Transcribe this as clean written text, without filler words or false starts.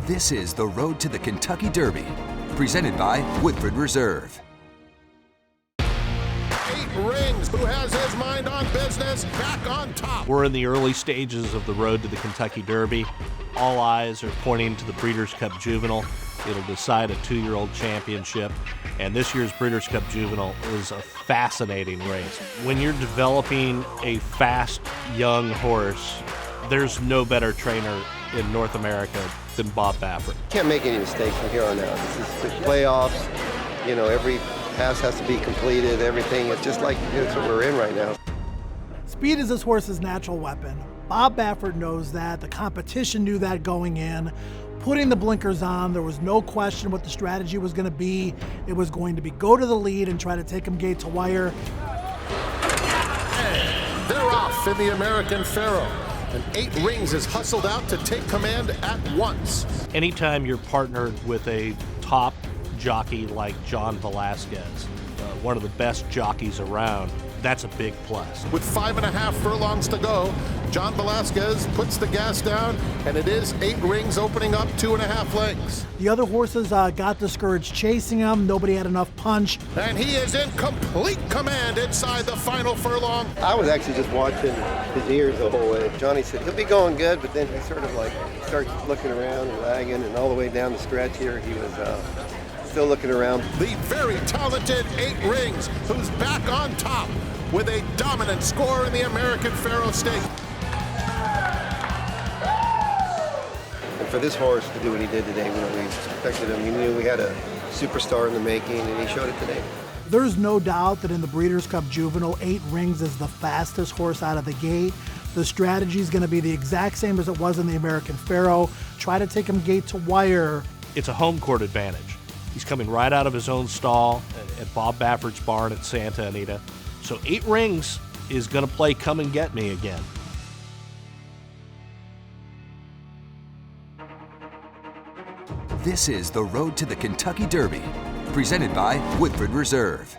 This is the Road to the Kentucky Derby, presented by Woodford Reserve. 8 Rings, who has his mind on business, back on top. We're in the early stages of the Road to the Kentucky Derby. All eyes are pointing to the Breeders Cup Juvenile. It'll decide a 2-year-old championship. And this year's Breeders' Cup Juvenile is a fascinating race. When you're developing a fast, young horse, there's no better trainer in North America than Bob Baffert. Can't make any mistakes from here on out. This is the playoffs. You know, every pass has to be completed, everything. It's just like it's what we're in right now. Speed is this horse's natural weapon. Bob Baffert knows that. The competition knew that going in. Putting the blinkers on, there was no question what the strategy was going to be. It was going to be go to the lead and try to take him gate to wire. And they're off in the American Pharoah. And 8 Rings is hustled out to take command at once. Anytime you're partnered with a top jockey like John Velasquez, one of the best jockeys around, that's a big plus. With 5.5 furlongs to go, John Velasquez puts the gas down, and it is 8 Rings opening up 2.5 lengths. The other horses got discouraged chasing him. Nobody had enough punch. And he is in complete command inside the final furlong. I was actually just watching his ears the whole way. Johnny said he'll be going good, but then he sort of like starts looking around and lagging, and all the way down the stretch here, he was still looking around. The very talented 8 Rings, who's back on top with a dominant score in the American Pharoah Stakes. And for this horse to do what he did today, we expected him. We knew we had a superstar in the making, and he showed it today. There's no doubt that in the Breeders' Cup Juvenile, 8 Rings is the fastest horse out of the gate. The strategy is going to be the exact same as it was in the American Pharoah. Try to take him gate to wire. It's a home court advantage. He's coming right out of his own stall at Bob Baffert's barn at Santa Anita. So 8 Rings is going to play come and get me again. This is the Road to the Kentucky Derby, presented by Woodford Reserve.